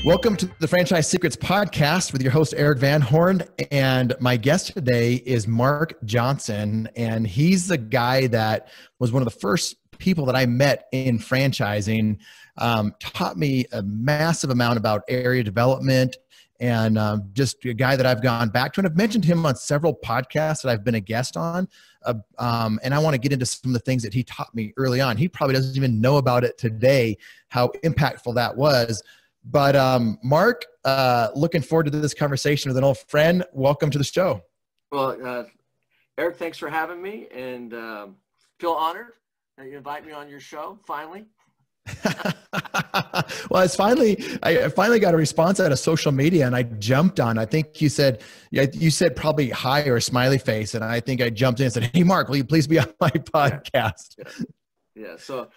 Welcome to the Franchise Secrets Podcast with your host, Eric Van Horn. And my guest today is Mark Johnson. And he's the guy that was one of the first people that I met in franchising, taught me a massive amount about area development, and just a guy that I've gone back to. And I've mentioned him on several podcasts that I've been a guest on. And I want to get into some of the things that he taught me early on. He probably doesn't even know about it today, how impactful that was. But Mark, looking forward to this conversation with an old friend. Welcome to the show. Well, Eric, thanks for having me, and feel honored that you invite me on your show finally. Well, I finally got a response out of social media, and I jumped on. I think you said probably hi or a smiley face, and I think I jumped in and said, "Hey, Mark, will you please be on my podcast?" Yeah. So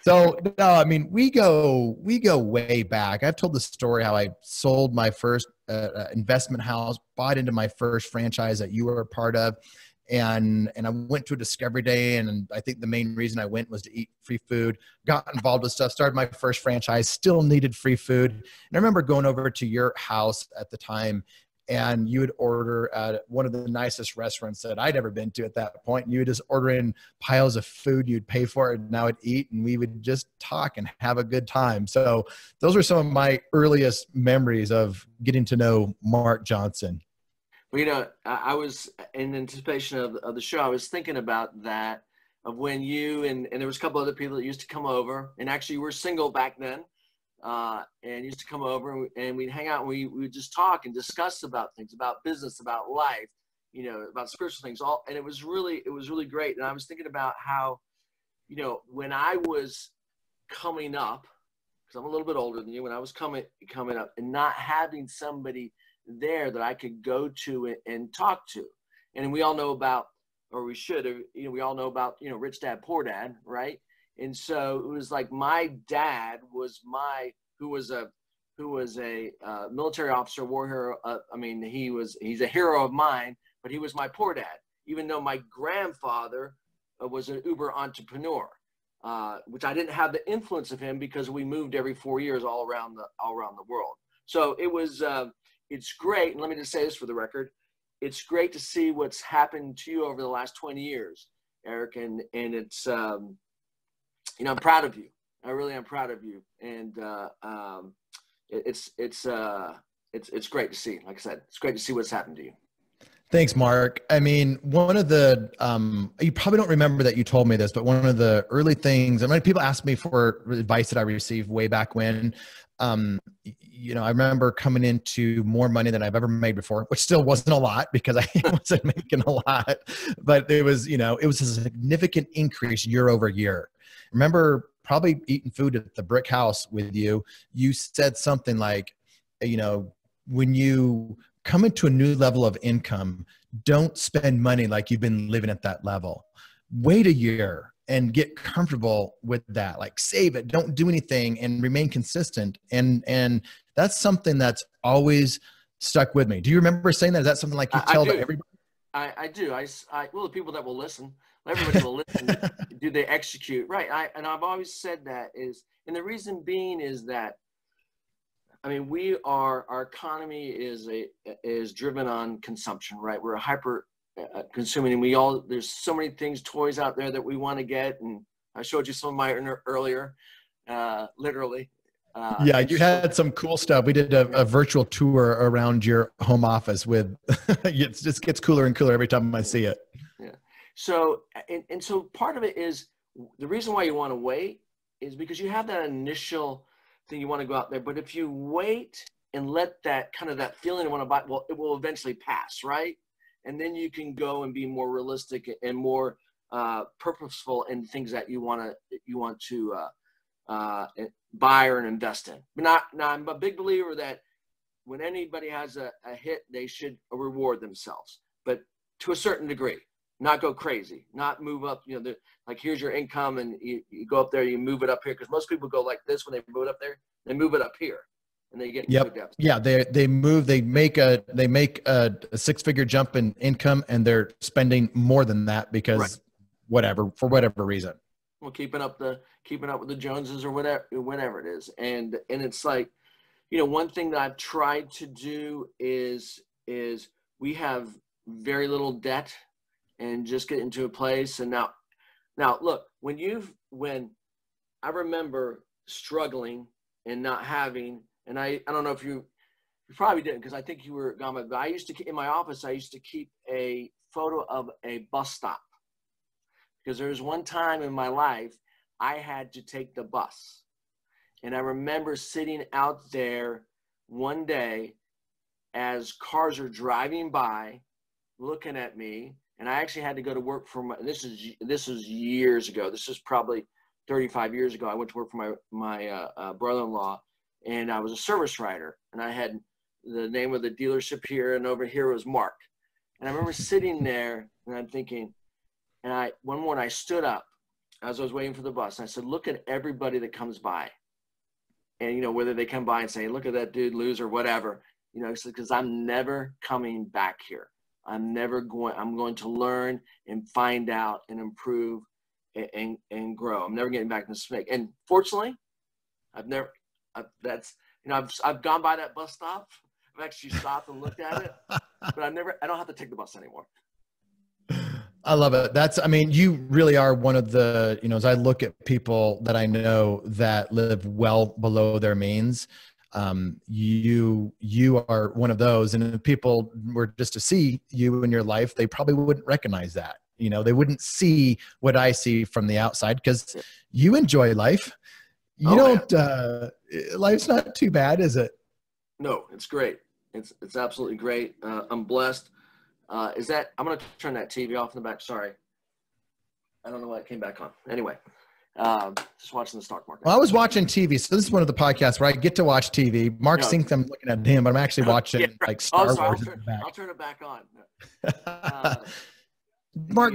no, I mean, we go way back. I've told the story how I sold my first investment house, bought into my first franchise that you were a part of. And I went to a discovery day, and I think the main reason I went was to eat free food, got involved with stuff, started my first franchise, still needed free food. And I remember going over to your house at the time, and you would order at one of the nicest restaurants that I'd ever been to at that point. And you would just order in piles of food, you'd pay for it, and I would eat, and we would just talk and have a good time. So those were some of my earliest memories of getting to know Mark Johnson. Well, you know, I was in anticipation of the show. I was thinking about that, of when you and there was a couple other people that used to come over, and actually you were single back then, and used to come over, and we'd hang out, and we would just talk and discuss about things, about business, about life, you know, about spiritual things, all. And it was really great. And I was thinking about how, you know, when I was coming up, because I'm a little bit older than you, when I was coming up and not having somebody there that I could go to and talk to. And we all know about, or we should have, you know, we all know about, you know, Rich Dad, Poor Dad, right? And so it was like my dad was who was a military officer, war hero. I mean, he's a hero of mine, but he was my poor dad, even though my grandfather was an Uber entrepreneur, which I didn't have the influence of him because we moved every 4 years all around the world. So it was, it's great. And let me just say this for the record. It's great to see what's happened to you over the last 20 years, Eric. And it's, you know, I'm proud of you. I really am proud of you. And it's great to see. Like I said, it's great to see what's happened to you. Thanks, Mark. I mean, one of the, you probably don't remember that you told me this, but one of the early things, I mean, people ask me for advice that I received way back when. You know, I remember coming into more money than I've ever made before, which still wasn't a lot because I wasn't making a lot, but it was, you know, it was a significant increase year over year. Remember probably eating food at the brick house with you. You said something like, you know, when you come into a new level of income, don't spend money like you've been living at that level. Wait a year and get comfortable with that. Like, save it, don't do anything, and remain consistent. And that's something that's always stuck with me. Do you remember saying that? Is that something like you tell to everybody? I do. Well, the people that will listen, everybody will listen. Do they execute? Right. And I've always said that and the reason being is that, I mean, our economy is driven on consumption, right? We're hyper consuming, and there's so many things, toys out there that we want to get. And I showed you some of mine earlier, literally. Yeah, you had some cool stuff. We did a virtual tour around your home office with, it just gets cooler and cooler every time I see it. Yeah. So, and so part of it is the reason why you want to wait is because you have that initial thing you want to go out there. But if you wait and let that feeling you want to buy, well, it will eventually pass, right? And then you can go and be more realistic and more purposeful in things that you want to buy or invest in. But now I'm a big believer that when anybody has a hit, they should reward themselves, but to a certain degree, not go crazy, not move up, you know, like here's your income and you go up there, you move it up here. Cause most people go like this when they move it up there, they move it up here and they get into a deficit. Yeah. They make a 6-figure jump in income and they're spending more than that because for whatever reason. Well, keeping up with the Joneses or whatever it is. And it's like, You know, one thing that I've tried to do is we have very little debt and just get into a place. And now look, when I remember struggling and not having, and I don't know if you probably didn't, because I think you were gone, but I used to, in my office, I used to keep a photo of a bus stop, because there was one time in my life I had to take the bus. And I remember sitting out there one day as cars are driving by, looking at me, and I actually had to go to work for this is years ago. This is probably 35 years ago. I went to work for my brother-in-law, and I was a service writer, and I had the name of the dealership here, and over here was Mark. And I remember sitting there, and I'm thinking, and one morning I stood up as I was waiting for the bus, and I said, look at everybody that comes by. And, you know, whether they come by and say, look at that dude, loser, whatever, you know, because I'm never coming back here. I'm going to learn and find out and improve and grow. I'm never getting back in this mistake. And fortunately, I've gone by that bus stop. I've actually stopped and looked at it, but I don't have to take the bus anymore. I love it. I mean, you really are one of the, you know, as I look at people that I know that live well below their means, you are one of those. And if people were just to see you in your life, they probably wouldn't recognize that. You know, they wouldn't see what I see from the outside, because you enjoy life. Life's not too bad, is it? No, it's great. It's absolutely great. I'm blessed. I'm going to turn that TV off in the back. Sorry. I don't know why it came back on. Anyway, just watching the stock market. Well, I was watching TV. So this is one of the podcasts where I get to watch TV. Mark thinks I'm looking at him, but I'm actually watching like Star Wars. I'll turn it back on. Mark,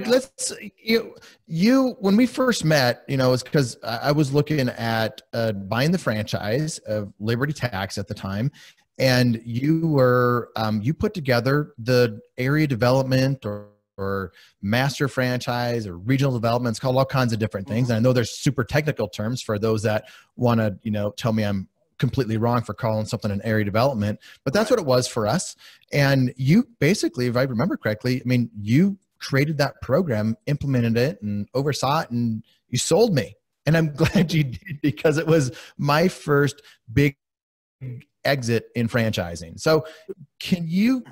when we first met, you know, it's because I was looking at buying the franchise of Liberty Tax at the time. And you were, you put together the area development or master franchise or regional development. It's called all kinds of different things. And I know there's super technical terms for those that want to, you know, tell me I'm completely wrong for calling something an area development, but that's what it was for us. And you basically, if I remember correctly, I mean, you created that program, implemented it and oversaw it, and you sold me. And I'm glad you did, because it was my first big exit in franchising. So can you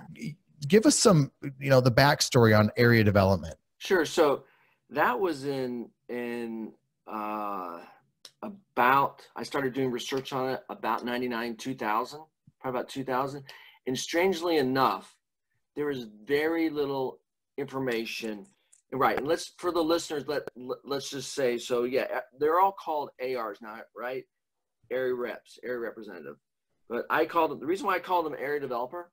give us some, you know, the backstory on area development? Sure. So that was I started doing research on it about 99, 2000, probably about 2000. And strangely enough, there was very little information. Right. And for the listeners, let's just say, so yeah, they're all called ARs now, right? Area reps, area representative. But the reason why I call them area developer,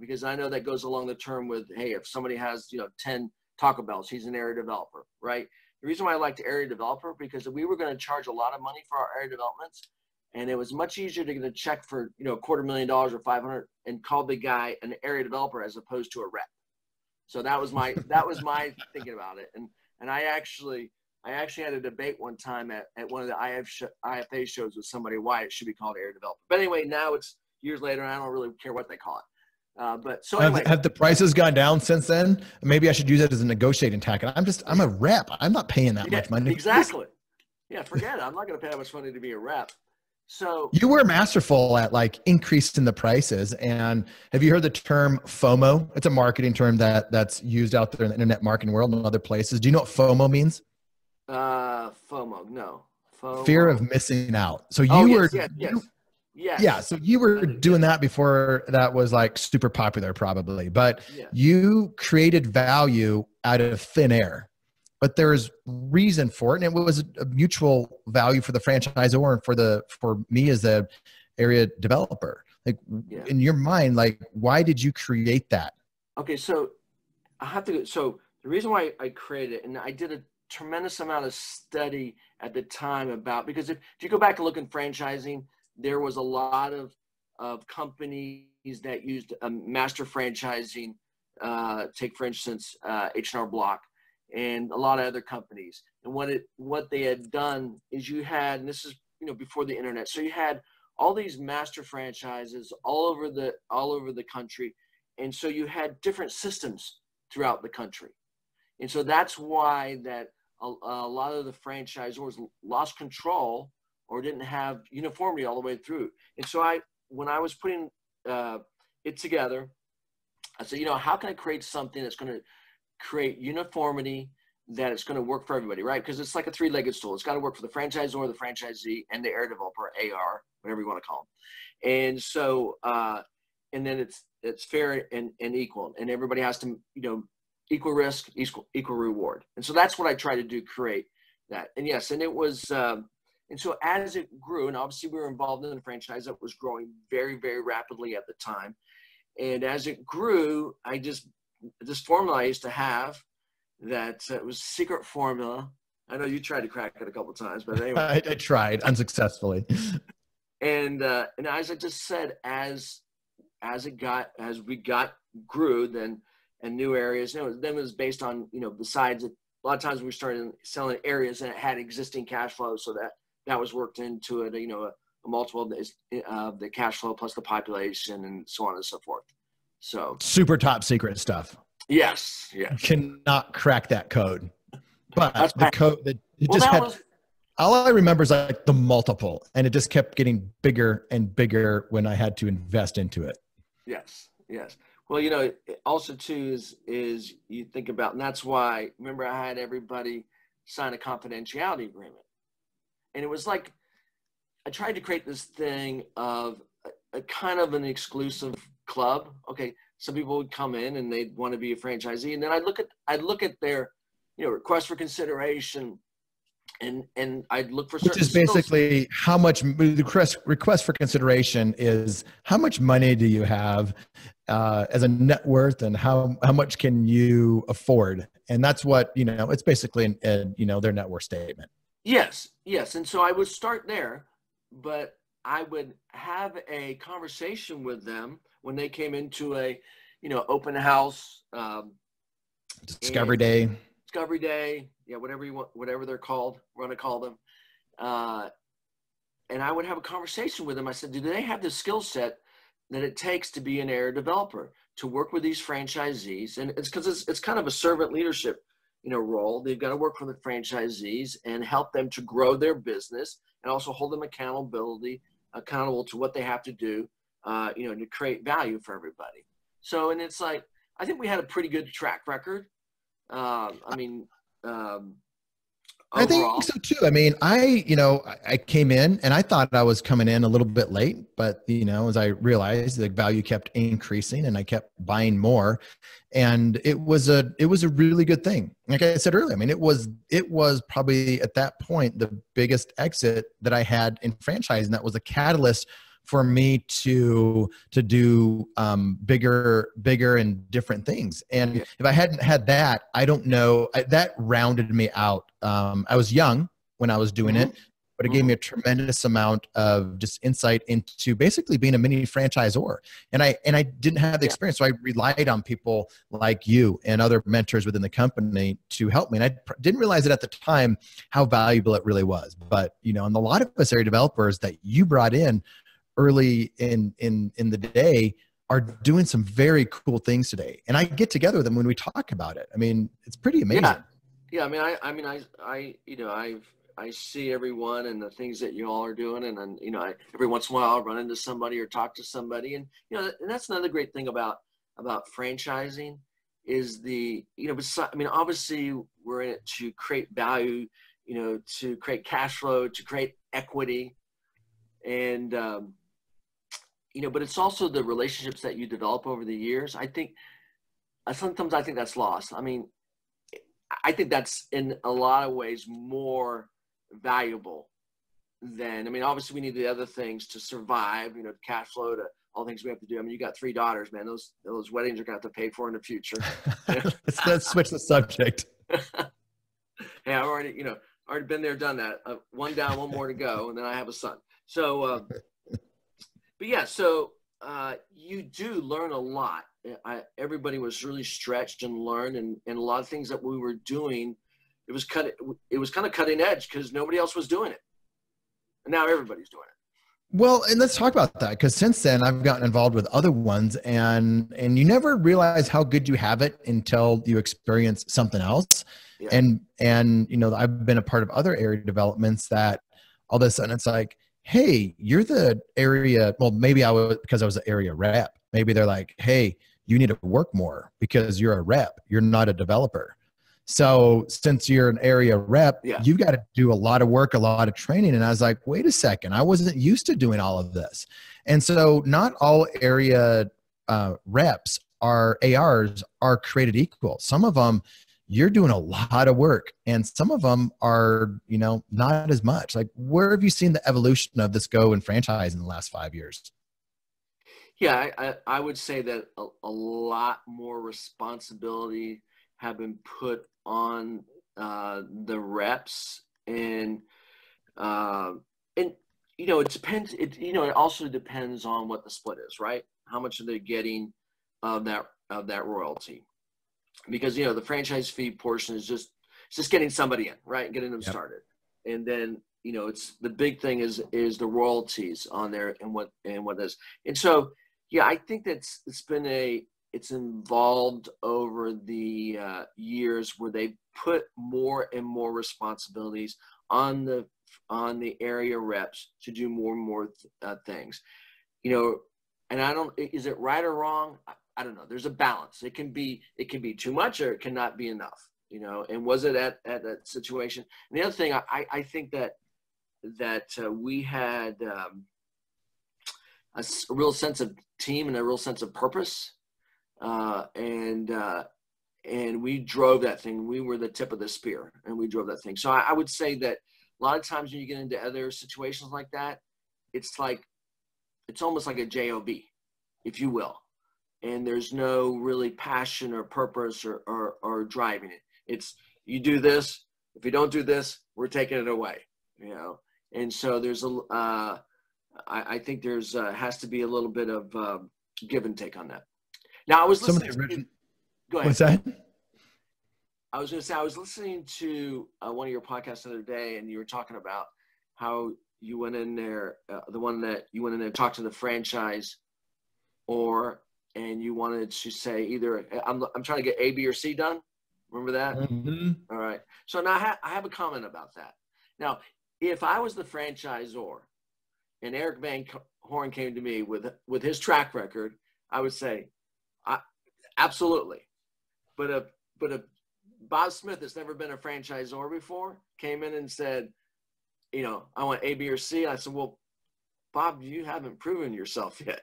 because I know that goes along the term with, hey, if somebody has, 10 Taco Bells, he's an area developer, right? The reason why I liked area developer, because we were going to charge a lot of money for our area developments, and it was much easier to get a check for, $250,000 or 500 and call the guy an area developer as opposed to a rep. So that was my thinking about it. And I actually had a debate one time at one of the IFA shows with somebody why it should be called area developer. But anyway, now it's years later, and I don't really care what they call it. But so anyway, have the prices gone down since then? Maybe I should use it as a negotiating tactic. I'm a rep. I'm not paying that much money. Exactly. Yeah, forget it. I'm not going to pay that much money to be a rep. So you were masterful at like increasing the prices. And have you heard the term FOMO? It's a marketing term that's used out there in the internet marketing world and other places. Do you know what FOMO means? FOMO, no. FOMO. Fear of missing out. So so you were doing that before that was like super popular probably, but you created value out of thin air. But there's reason for it, and it was a mutual value for the franchisor and for me as the area developer. Like in your mind, like why did you create that? Okay, so the reason why I created it, and I did a tremendous amount of study at the time because if you go back and look in franchising, there was a lot of companies that used master franchising. Take for instance H&R Block. And a lot of other companies. And what they had done is you had, and this is, before the internet. So you had all these master franchises all over the country. And so you had different systems throughout the country. And so that's why that a lot of the franchisors lost control or didn't have uniformity all the way through. And so when I was putting it together, I said, how can I create something that's going to create uniformity, that it's going to work for everybody, right? Because it's like a three-legged stool. It's got to work for the franchisor, the franchisee, and the air developer, AR, whatever you want to call them. And so, and then it's fair and equal, and everybody has to, equal risk, equal reward. And so that's what I try to do, create that. And yes, and it was, and so as it grew, and obviously we were involved in a franchise that was growing very, very rapidly at the time. And as it grew, this formula I used to have, that it was secret formula. I know you tried to crack it a couple of times, but anyway. I tried unsuccessfully. And as I just said, as we grew, then, and new areas, then it was based on, besides it, a lot of times we started selling areas and it had existing cash flow. So that was worked into it, a multiple of the cash flow plus the population and so on and so forth. So super top secret stuff. Yes. Yeah. Cannot crack that code. But the code that it just had, all I remember is like the multiple, and it just kept getting bigger and bigger when I had to invest into it. Yes. Yes. Well, also too is you think about, and that's why, remember I had everybody sign a confidentiality agreement, and it was like, I tried to create this thing of a kind of an exclusive club. Okay. Some people would come in and they'd want to be a franchisee, and then I'd look at their, request for consideration, and I'd look for certain. Which is basically how much the request for consideration is. How much money do you have as a net worth, and how much can you afford? And that's what it's basically their net worth statement. Yes, yes, and so I would start there, but I would have a conversation with them when they came into a, open house, discovery day, yeah, whatever you want, whatever they're called, we're going to call them. And I would have a conversation with them. I said, do they have the skill set that it takes to be an area developer, to work with these franchisees? And it's because it's kind of a servant leadership, role. They've got to work for the franchisees and help them to grow their business, and also hold them accountable to what they have to do, to create value for everybody. So, and it's like, I think we had a pretty good track record. I think so too. I mean, I came in and I thought I was coming in a little bit late, but as I realized, the value kept increasing and I kept buying more, and it was a really good thing. Like I said earlier, I mean, it was probably at that point the biggest exit that I had in franchising. That was a catalyst for me to do bigger and different things. And if I hadn't had that, I don't know, that rounded me out. I was young when I was doing it, but it gave me a tremendous amount of just insight into basically being a mini franchisor. And I didn't have the experience. So I relied on people like you and other mentors within the company to help me. And I didn't realize it at the time how valuable it really was. But, and a lot of us area developers that you brought in early in the day are doing some very cool things today. And I get together with them when we talk about it. I mean, it's pretty amazing. Yeah. I see everyone and the things that you all are doing. And then, every once in a while I'll run into somebody or talk to somebody. And, and that's another great thing about franchising is obviously we're in it to create value, to create cash flow, to create equity. And, but it's also the relationships that you develop over the years. Sometimes I think that's lost. I mean, I think that's in a lot of ways more valuable than, obviously we need the other things to survive, cash flow, to all the things we have to do. I mean, you got 3 daughters, man, those weddings are going to have to pay for in the future. Let's switch the subject. Hey, I've already been there, done that. One down, one more to go. And then I have a son. So, but yeah, so you do learn a lot. Everybody was really stretched and learned, and a lot of things that we were doing, it was kind of cutting edge because nobody else was doing it, and now everybody's doing it. Well, and let's talk about that, because since then I've gotten involved with other ones, and you never realize how good you have it until you experience something else. Yeah. And you know, I've been a part of other area developments that all of a sudden it's like, hey, you're the area. Well, maybe I was, because I was the area rep. Maybe they're like, hey, you need to work more because you're a rep. You're not a developer. So since you're an area rep, Yeah. you've got to do a lot of work, a lot of training. And I was like, wait a second, I wasn't used to doing all of this. And so not all area reps are ARs are created equal. Some of them, you're doing a lot of work, and some of them are, you know, not as much. Like, where have you seen the evolution of this go in franchise in the last 5 years? Yeah, I would say that a lot more responsibility have been put on the reps, uh, and you know, it depends. It also depends on what the split is, right? How much are they getting of that royalty? Because you know, the franchise fee portion is just getting somebody in, right, getting them Yep. started, and then you know, it's the big thing is the royalties on there and what is. And so yeah, I think it's involved over the years where they put more and more responsibilities on the area reps to do more and more things, you know. And I don't, is it right or wrong? I don't know. There's a balance. It can be too much, or it cannot be enough, you know. And was it at that situation? And the other thing, I think that we had a real sense of team and a real sense of purpose, and we drove that thing. We were the tip of the spear, and we drove that thing. So I would say that a lot of times when you get into other situations like that, it's almost like a job, if you will, and there's no really passion or purpose or driving it. It's, you do this. If you don't do this, we're taking it away, you know. And so there's I think there's has to be a little bit of give and take on that. Now I was Some of the listening original, to, go ahead. what's that? I was going to say, I was listening to one of your podcasts the other day, and you were talking about how you went in there, the one that you went in there and talked to the franchise, and you wanted to say either, I'm trying to get A, B, or C done. Remember that? Mm-hmm. All right. So now I have a comment about that. Now, if I was the franchisor and Eric Van Horn came to me with his track record, I would say, absolutely. But if Bob Smith has never been a franchisor before, came in and said, you know, I want A, B, or C. I said, well, Bob, you haven't proven yourself yet.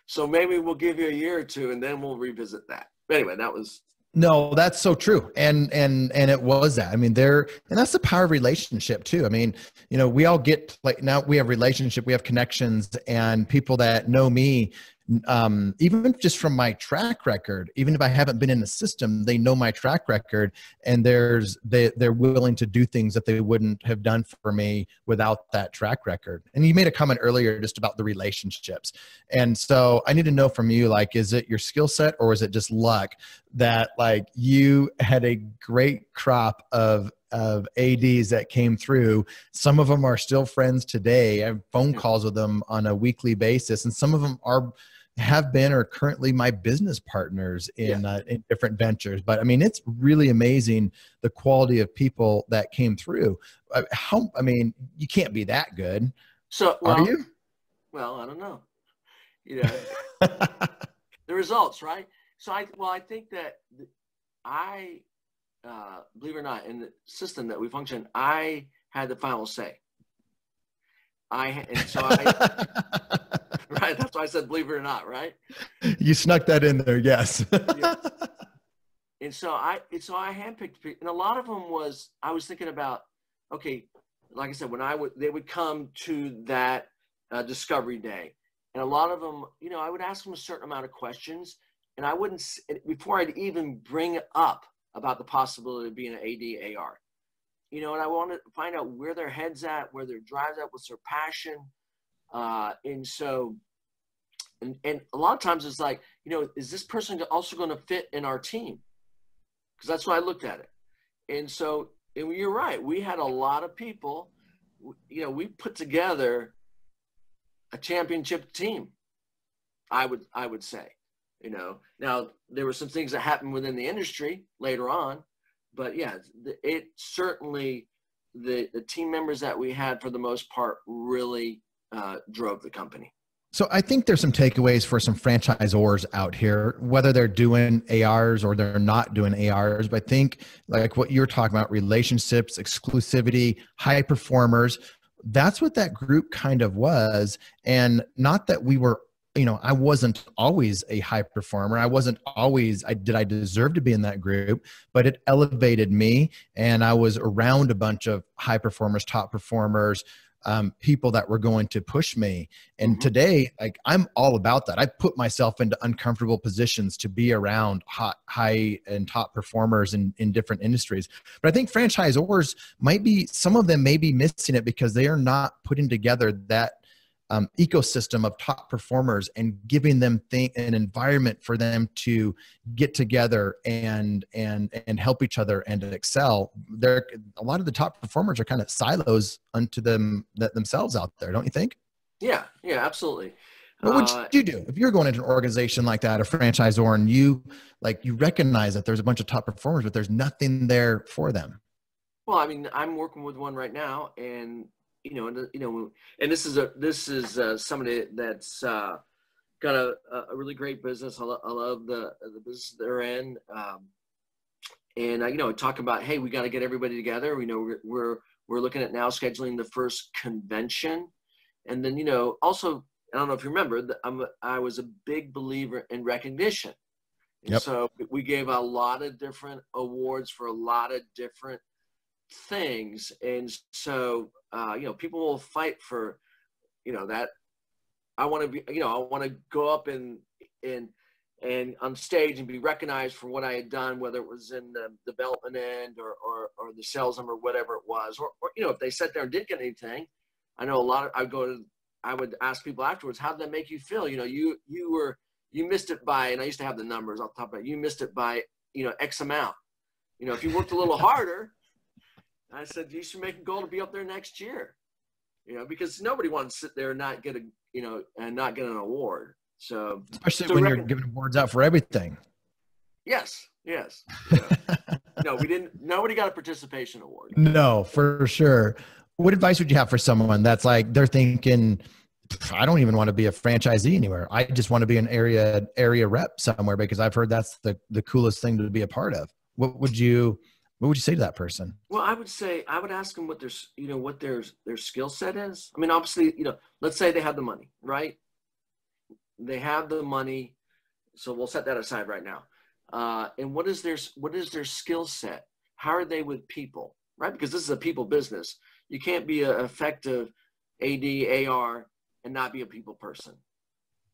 So maybe we'll give you a year or two, and then we'll revisit that. But anyway, that was. No, that's so true. And it was that. I mean, and that's the power of relationship too. I mean, you know, we all get, like, now we have relationship, we have connections, and people that know me, even just from my track record, even if I haven't been in the system, they know my track record, and they're willing to do things that they wouldn't have done for me without that track record. And you made a comment earlier just about the relationships. And so I need to know from you, like, is it your skill set, or is it just luck that, like, you had a great crop of ADs that came through? Some of them are still friends today. I have phone calls with them on a weekly basis, and some of them have been or currently my business partners in different ventures. But I mean, it's really amazing the quality of people that came through. I mean, you can't be that good. So, Are you? Well, I don't know. You know, the results, right? So I think that believe it or not, in the system that we function, I had the final say. Right. That's why I said, believe it or not, right? You snuck that in there. Yes. Yeah. And so I handpicked people, and a lot of them I was thinking about, okay, like I said, they would come to that discovery day, and a lot of them, you know, I would ask them a certain amount of questions, and I wouldn't, before I'd even bring up about the possibility of being an AD/AR, you know, and I wanted to find out where their head's at, where their drive's at, what's their passion. And so, and a lot of times it's like, you know, is this person also going to fit in our team? Because that's why I looked at it. And so, and you're right, we had a lot of people, you know, we put together a championship team, I would say. Now there were some things that happened within the industry later on, but yeah, it certainly, the team members that we had for the most part really drove the company. So I think there's some takeaways for some franchisors out here, whether they're doing ARs or they're not doing ARs. But I think like what you're talking about, relationships, exclusivity, high performers, that's what that group kind of was. And not that we were, I wasn't always a high performer. I wasn't always, I deserve to be in that group, but it elevated me. And I was around a bunch of high performers, top performers, people that were going to push me. And today, like, I'm all about that. I put myself into uncomfortable positions to be around high and top performers in different industries. But I think franchisors some of them may be missing it because they are not putting together that ecosystem of top performers and giving them an environment for them to get together and help each other and to excel. A lot of the top performers are kind of silos unto themselves out there, don't you think? Yeah, absolutely. What would you do if you're going into an organization like that, a franchisor, and you recognize that there's a bunch of top performers, but there's nothing there for them? Well, I mean, I'm working with one right now, and and this is somebody that's got a really great business. I love the business they're in, and talk about, hey, we got to get everybody together. We're looking at now scheduling the first convention, and then also, I don't know if you remember that I was a big believer in recognition, and Yep. So we gave a lot of different awards for a lot of different things, and so people will fight for that. I want to be I want to go up and on stage and be recognized for what I had done, whether it was in the development end or the sales number, whatever it was, or if they sat there and didn't get anything. I know I would ask people afterwards, how did that make you feel? You missed it by, and I used to have the numbers off the top of it, you missed it by X amount. If you worked a little harder, I said, you should make a goal to be up there next year, because nobody wants to sit there and not get and not get an award. So especially when you're giving awards out for everything. Yes. No, nobody got a participation award. No, for sure. What advice would you have for someone that's like, they're thinking, I don't even want to be a franchisee anywhere. I just want to be an area rep somewhere because I've heard that's the coolest thing to be a part of. What would you say to that person? Well, I would ask them what their skill set is. I mean, obviously, let's say they have the money, right? They have the money. So we'll set that aside right now. And what is their skill set? How are they with people, right? Because this is a people business. You can't be an effective AD, AR and not be a people person,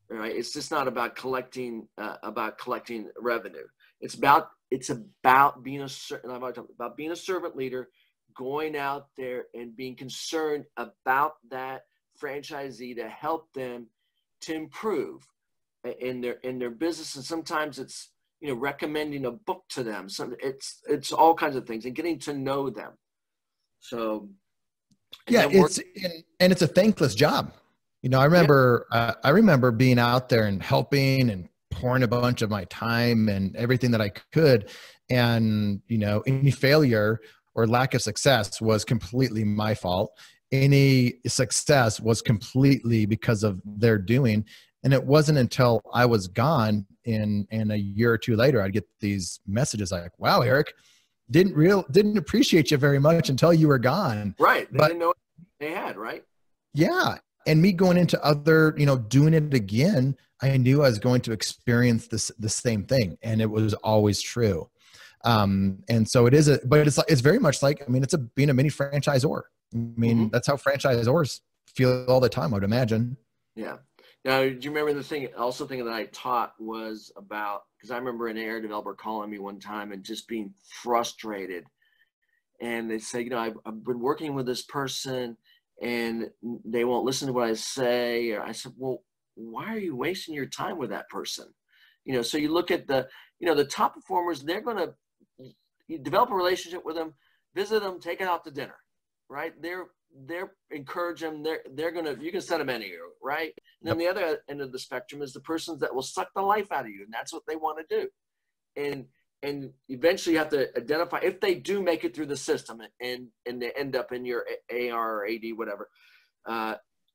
right? It's just not about collecting revenue. It's about being a servant leader, going out there and being concerned about that franchisee to help them to improve in their business. And sometimes it's recommending a book to them. It's all kinds of things and getting to know them. So yeah, it's a thankless job. I remember being out there and helping and pouring a bunch of my time and everything that I could. And, any failure or lack of success was completely my fault. Any success was completely because of their doing. And it wasn't until I was gone and a year or two later, I'd get these messages like, wow, Eric, didn't appreciate you very much until you were gone. Right. They didn't know what they had, right? Yeah. And me going into other, doing it again, I knew I was going to experience the same thing. And it was always true. And so it's very much like, it's being a mini franchisor. That's how franchisors feel all the time, I would imagine. Yeah. Now, do you remember the thing that I taught was about, because I remember an AR developer calling me one time and just being frustrated. And they say, I've been working with this person and they won't listen to what I say. Or I said, well, why are you wasting your time with that person? So you look at the top performers, they're going to develop a relationship with them, visit them, take it out to dinner, right? they're encourage them. They're gonna, you can send them anywhere, right? And then the other end of the spectrum is the persons that will suck the life out of you, and that's what they want to do. And eventually you have to identify if they do make it through the system and they end up in your AR or AD, whatever.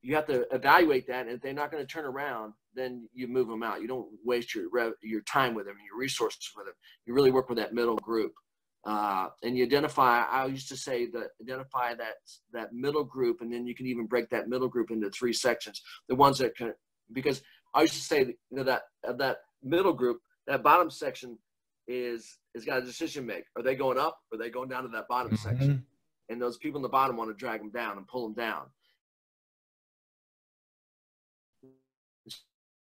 You have to evaluate that, and if they're not going to turn around, then you move them out. You don't waste your time with them and your resources with them. You really work with that middle group, and you identify. I used to say that identify that middle group, and then you can even break that middle group into 3 sections. The ones that can, because I used to say that middle group, that bottom section is got a decision to make. Are they going up, or are they going down to that bottom section? And those people in the bottom want to drag them down and pull them down.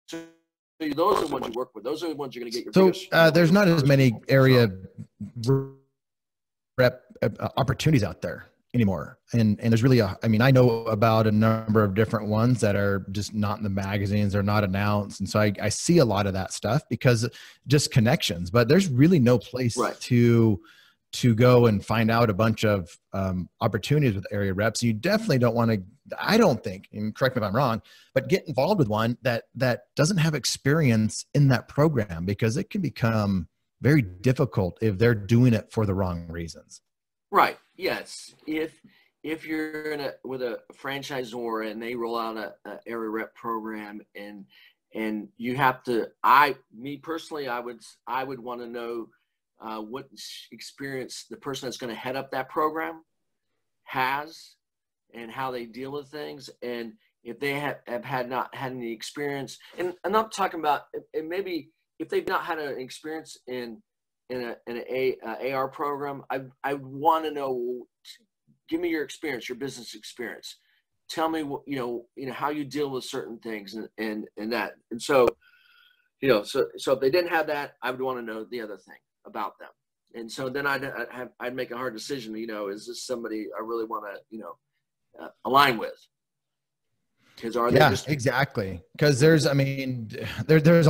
So those are the ones you work with. Those are the ones you're going to get your biggest. There's not as many area rep opportunities out there anymore. And there's really I know about a number of different ones that are just not in the magazines, they're not announced. And so I see a lot of that stuff because just connections, but there's really no place to go and find out a bunch of opportunities with area reps. You definitely don't want to, I don't think, and correct me if I'm wrong, but get involved with one that doesn't have experience in that program, because it can become very difficult if they're doing it for the wrong reasons. Right. Yes. If you're with a franchisor and they roll out a area rep program and you have to, me personally, I would want to know what experience the person that's going to head up that program has and how they deal with things. And if they have not had any experience, and I'm not talking about, and maybe if they've not had an experience in an AR program, I want to know, give me your experience, your business experience. Tell me what, how you deal with certain things and that. And so, so if they didn't have that, I would want to know the other thing about them. And so then I'd make a hard decision, is this somebody I really want to, align with? Because exactly. Because there's a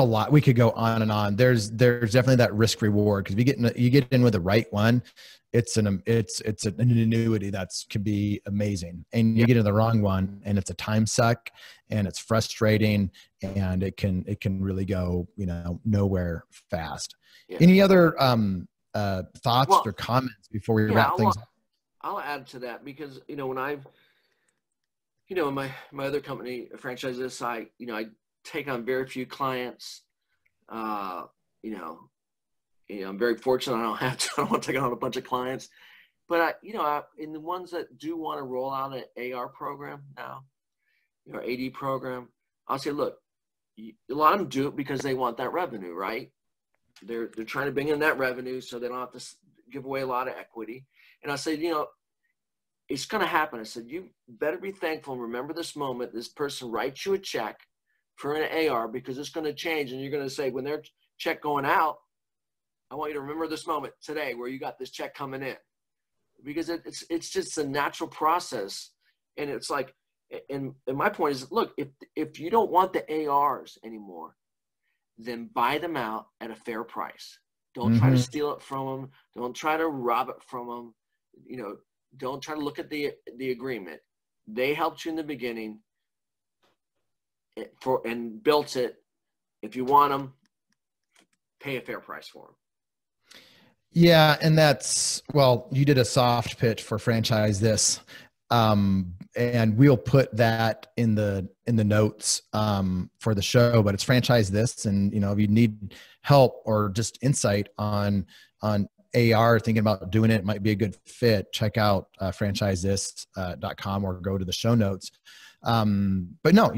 lot, we could go on and on. There's definitely that risk reward, because you get in with the right one, it's an annuity can be amazing, and you get in the wrong one and it's a time suck and it's frustrating and it can really go nowhere fast. Any other thoughts or comments before we wrap things up? I'll add to that, because when I've in my other company, Franchisor, I take on very few clients. I'm very fortunate. I don't want to take on a bunch of clients, but in the ones that do want to roll out an AR program now, AD program, I'll say, look, a lot of them do it because they want that revenue, right? They're trying to bring in that revenue so they don't have to give away a lot of equity. And I say, it's going to happen. I said, you better be thankful and remember this moment. This person writes you a check for an AR, because it's going to change. And you're going to say, when their check going out, I want you to remember this moment today where you got this check coming in, because it's just a natural process. And it's like, and my point is, look, if you don't want the ARs anymore, then buy them out at a fair price. Don't try to steal it from them. Don't try to rob it from them. Don't try to look at the agreement. They helped you in the beginning and built it. If you want them, pay a fair price for them. Yeah. And you did a soft pitch for Franchise This. And we'll put that in the notes for the show, but it's Franchise This. And, if you need help or just insight on AR, thinking about doing it, might be a good fit, check out franchisethis.com or go to the show notes. But no,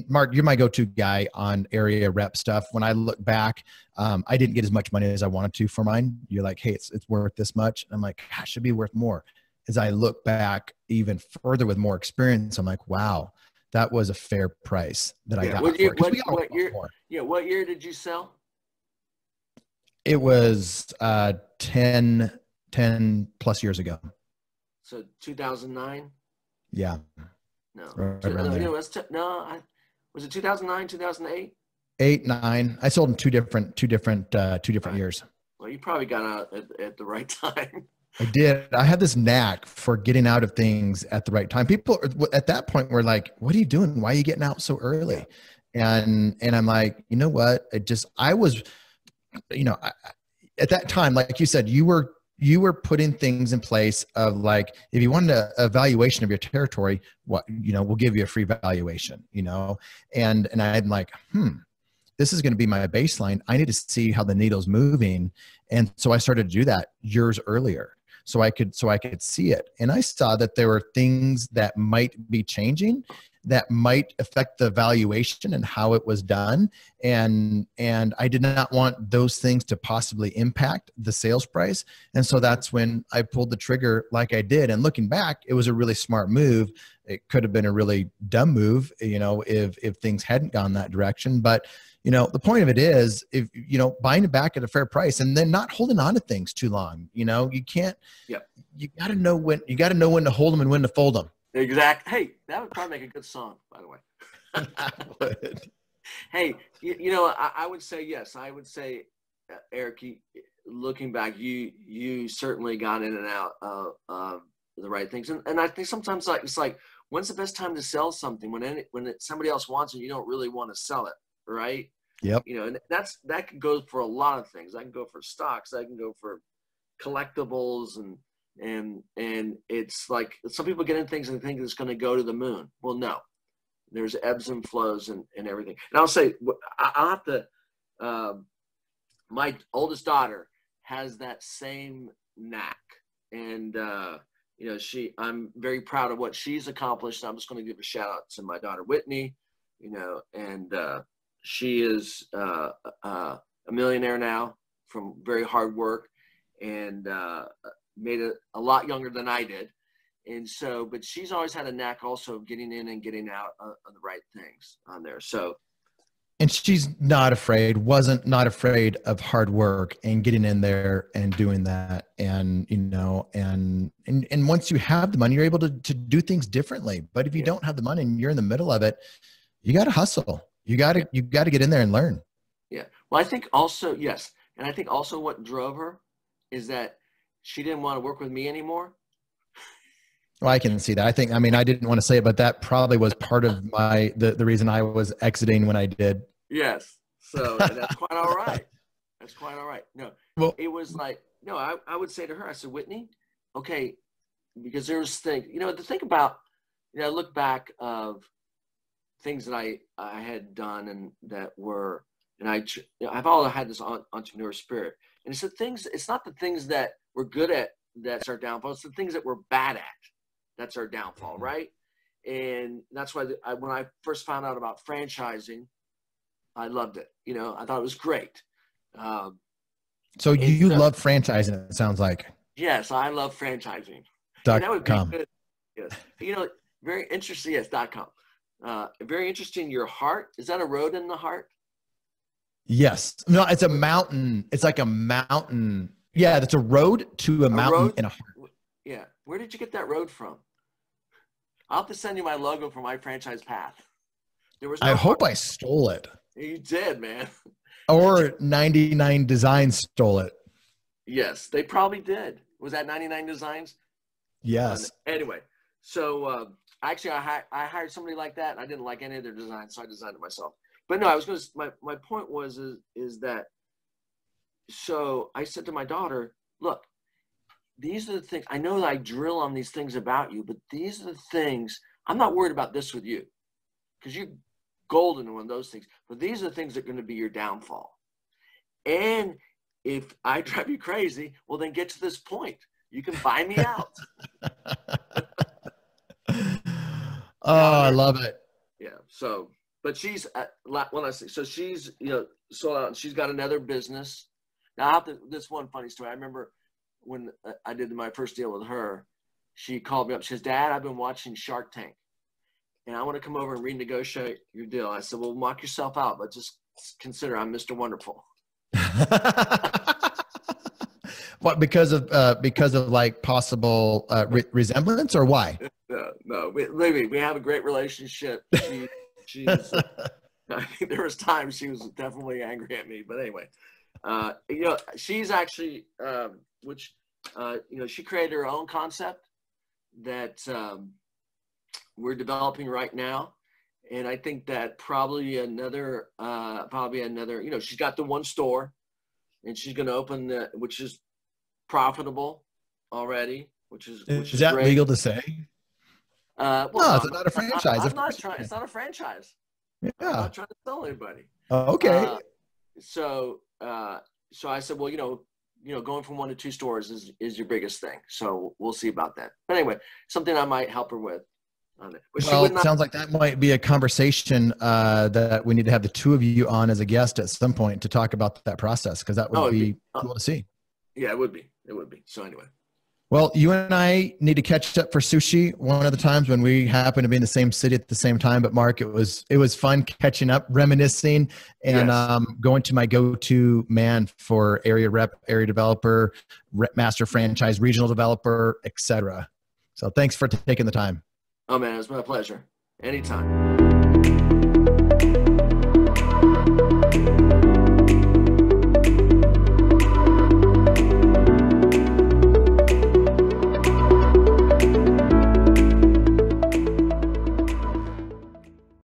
Mark, you're my go-to guy on area rep stuff. When I look back, I didn't get as much money as I wanted to for mine. You're like, hey, it's worth this much. And I'm like, gosh, it should be worth more. As I look back even further with more experience, I'm like, wow, that was a fair price that I got. What year did you sell? It was 10 plus years ago. So 2009? Yeah. No. Was it 2009, 2008? 8, 9. I sold in two different years. Well, you probably got out at the right time. I did. I had this knack for getting out of things at the right time. People at that point were like, "What are you doing? Why are you getting out so early?" And I'm like, you know what? I was, at that time, like you said, you were putting things in place of like, if you wanted a evaluation of your territory, we'll give you a free valuation, and I'm like, this is going to be my baseline. I need to see how the needle's moving. And so I started to do that years earlier so I could see it. And I saw that there were things that might be changing that might affect the valuation and how it was done. And I did not want those things to possibly impact the sales price. And so that's when I pulled the trigger like I did. And looking back, it was a really smart move. It could have been a really dumb move, if things hadn't gone that direction. But the point of it is, if buying it back at a fair price and then not holding on to things too long. You can't. Yep. You got to know when to hold them and when to fold them. Exactly. Hey, that would probably make a good song, by the way. That would. Hey, I would say yes. I would say, Eric, looking back, you certainly got in and out of the right things, and I think sometimes it's like, when's the best time to sell something when somebody else wants it, you don't really want to sell it, right? Yep. And that can go for a lot of things. That can go for stocks. That can go for collectibles, and it's like some people get in things and think it's going to go to the moon. Well, no, there's ebbs and flows and everything. And I'll say, I'll have to, my oldest daughter has that same knack, and I'm very proud of what she's accomplished. I'm just going to give a shout out to my daughter Whitney, and she is a millionaire now from very hard work, and made it a lot younger than I did. And so, but she's always had a knack also of getting in and getting out of the right things on there. So, and she's wasn't not afraid of hard work and getting in there and doing that. And, and once you have the money, you're able to do things differently. But if you don't have the money and you're in the middle of it, you got to hustle. You got to get in there and learn. Yeah. Well, I think also, yes. And I think also what drove her is that she didn't want to work with me anymore. Well, I can see that. I didn't want to say it, but that probably was part of the reason I was exiting when I did. Yes. So that's quite all right. That's quite all right. No, well, it was like, no, I would say to her, I said, Whitney, okay, because there's things, to think about, I look back of things that I had done and that were, and I've always had this entrepreneur spirit. And it's not the things that we're good at that's our downfall. It's the things that we're bad at that's our downfall, right? And that's why when I first found out about franchising, I loved it. I thought it was great. So you love franchising, it sounds like. Yes, I love franchising. That would be good. Yes. Very interesting. Yes, .com. Very interesting. Your heart. Is that a road in the heart? Yes. No, it's a mountain. It's like a mountain. Yeah, that's a road to a mountain in a heart. Yeah. Where did you get that road from? I'll have to send you my logo for my franchise path. I hope I stole it. You did, man. Or 99 Designs stole it. Yes, they probably did. Was that 99 Designs? Yes. Anyway, so actually I hired somebody like that, and I didn't like any of their designs, so I designed it myself. But no, I was going to, my point was is that, so I said to my daughter, look, these are the things, I know that I drill on these things about you, but these are the things, I'm not worried about this with you, because you're golden in one of those things, but these are the things that are going to be your downfall. And if I drive you crazy, well, then get to this point. You can buy me out. I love it. Yeah. So, but she's so she's, sold out, and she's got another business. Now, this one funny story. I remember when I did my first deal with her, she called me up. She says, Dad, I've been watching Shark Tank, and I want to come over and renegotiate your deal. I said, well, knock yourself out, but just consider I'm Mr. Wonderful. What, because of like possible resemblance, or why? No, we have a great relationship. She's I think there was times she was definitely angry at me, but anyway, she's actually, which she created her own concept that we're developing right now. And I think that probably another, she's got the one store, and she's going to open which is profitable already, which is that great. legal to say? Well, no, it's not a franchise. It's not a franchise. Yeah. I'm not trying to sell anybody. Okay. So I said, well, going from 1 to 2 stores is your biggest thing. So we'll see about that. But anyway, something I might help her with on it. But well, it sounds like that might be a conversation that we need to have the two of you on as a guest at some point to talk about that process, because that would be cool to see. Yeah, it would be. It would be. So anyway. Well, you and I need to catch up for sushi one of the times when we happen to be in the same city at the same time. But Mark, it was fun catching up, reminiscing, and going to my go-to man for area rep, area developer, master franchise, regional developer, etc. So thanks for taking the time. Oh man, it's my pleasure. Anytime.